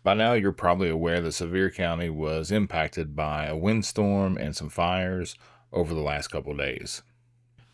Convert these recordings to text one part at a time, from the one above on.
By now, you're probably aware that Sevier County was impacted by a windstorm and some fires over the last couple of days.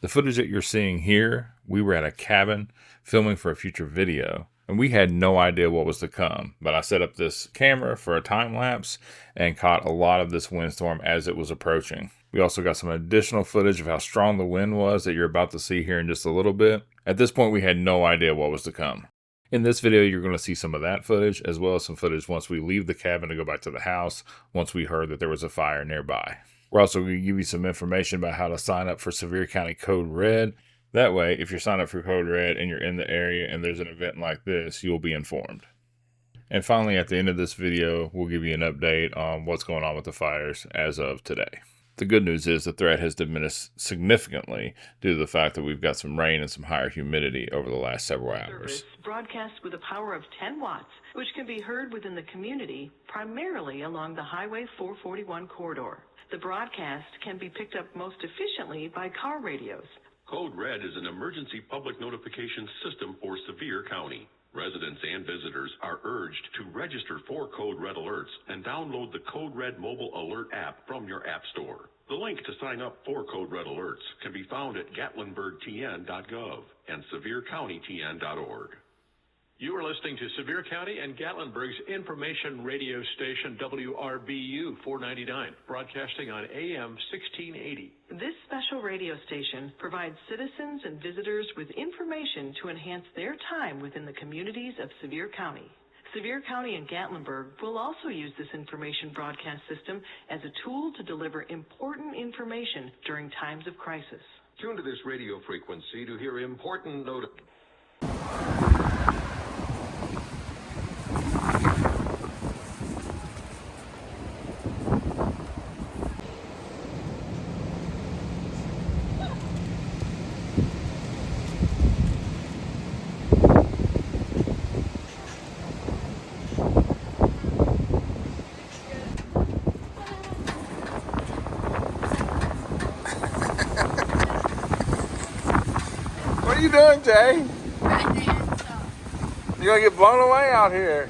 The footage that you're seeing here, we were at a cabin filming for a future video, and we had no idea what was to come. But I set up this camera for a time lapse and caught a lot of this windstorm as it was approaching. We also got some additional footage of how strong the wind was that you're about to see here in just a little bit. At this point, we had no idea what was to come. In this video, you're going to see some of that footage, as well as some footage once we leave the cabin to go back to the house, once we heard that there was a fire nearby. We're also going to give you some information about how to sign up for Sevier County Code Red. That way, if you're signed up for Code Red and you're in the area and there's an event like this, you'll be informed. And finally, at the end of this video, we'll give you an update on what's going on with the fires as of today. The good news is the threat has diminished significantly due to the fact that we've got some rain and some higher humidity over the last several hours. Broadcast with a power of 10 watts, which can be heard within the community, primarily along the Highway 441 corridor. The broadcast can be picked up most efficiently by car radios. Code Red is an emergency public notification system for Sevier County. Residents and visitors are urged to register for Code Red alerts and download the Code Red mobile alert app from your app store. The link to sign up for Code Red alerts can be found at gatlinburgtn.gov and seviercountytn.org. You are listening to Sevier County and Gatlinburg's information radio station WRBU 499, broadcasting on AM 1680. This special radio station provides citizens and visitors with information to enhance their time within the communities of Sevier County. Sevier County and Gatlinburg will also use this information broadcast system as a tool to deliver important information during times of crisis. Tune to this radio frequency to hear important What are you doing, Jay? You're gonna get blown away out here.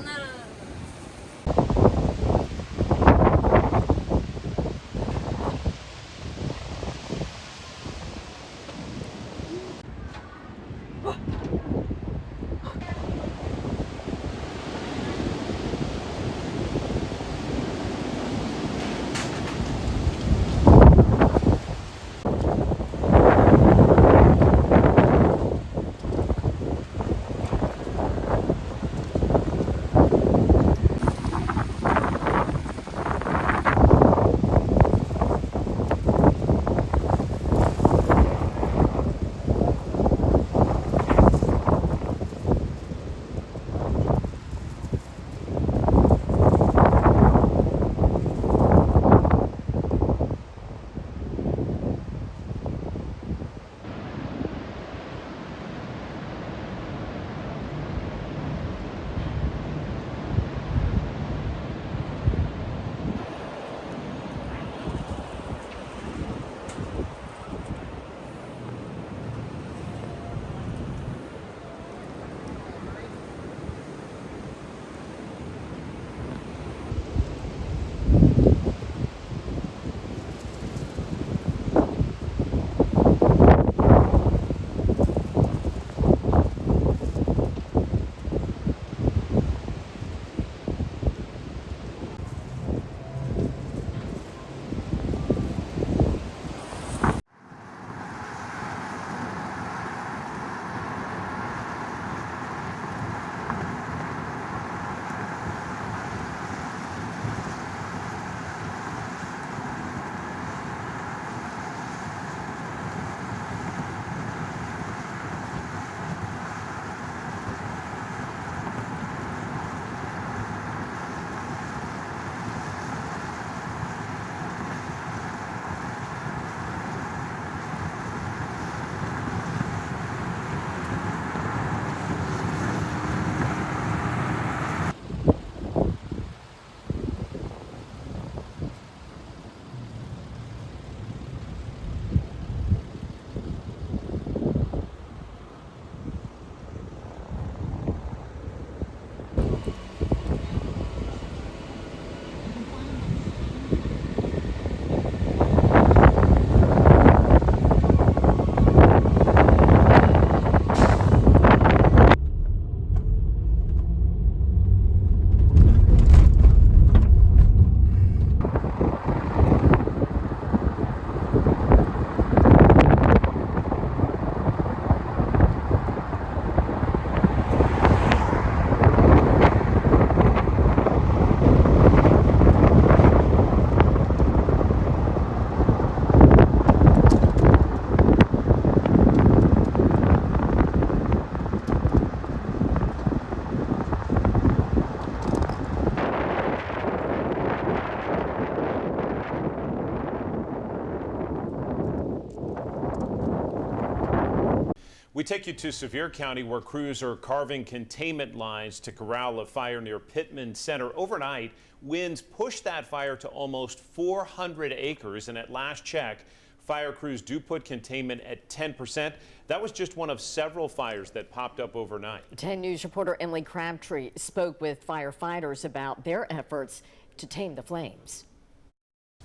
take you to Sevier County, where crews are carving containment lines to corral a fire near Pittman Center. Overnight, winds pushed that fire to almost 400 acres, and at last check, fire crews do put containment at 10%. That was just one of several fires that popped up overnight. 10 News reporter Emily Crabtree spoke with firefighters about their efforts to tame the flames.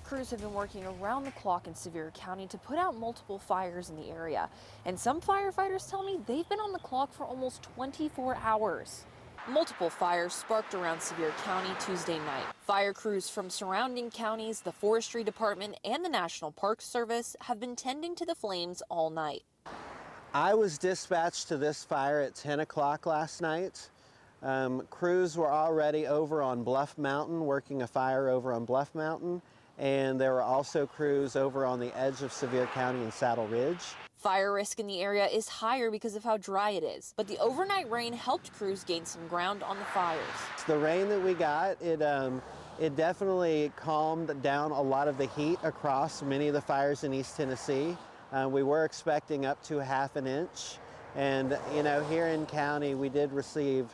Crews have been working around the clock in Sevier County to put out multiple fires in the area. And some firefighters tell me they've been on the clock for almost 24 hours. Multiple fires sparked around Sevier County Tuesday night. Fire crews from surrounding counties, the Forestry Department, and the National Park Service have been tending to the flames all night. I was dispatched to this fire at 10 o'clock last night. Crews were already over on Bluff Mountain, working a fire over on Bluff Mountain. And there were also crews over on the edge of Sevier County and Saddle Ridge. Fire risk in the area is higher because of how dry it is, but the overnight rain helped crews gain some ground on the fires. The rain that we got, it definitely calmed down a lot of the heat across many of the fires in East Tennessee. We were expecting up to ½ an inch, and here in county we did receive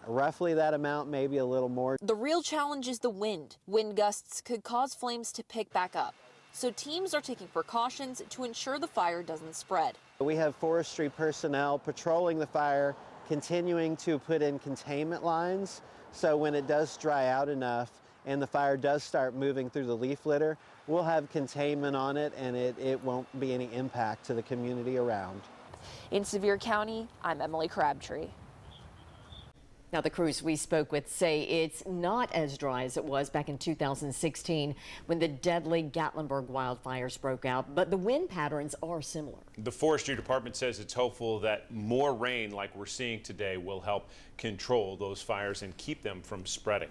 roughly that amount, maybe a little more. The real challenge is the wind. Wind gusts could cause flames to pick back up. So teams are taking precautions to ensure the fire doesn't spread. We have forestry personnel patrolling the fire, continuing to put in containment lines. So when it does dry out enough and the fire does start moving through the leaf litter, we'll have containment on it, and it won't be any impact to the community around. In Sevier County, I'm Emily Crabtree. Now, the crews we spoke with say it's not as dry as it was back in 2016 when the deadly Gatlinburg wildfires broke out, but the wind patterns are similar. The Forestry Department says it's hopeful that more rain like we're seeing today will help control those fires and keep them from spreading.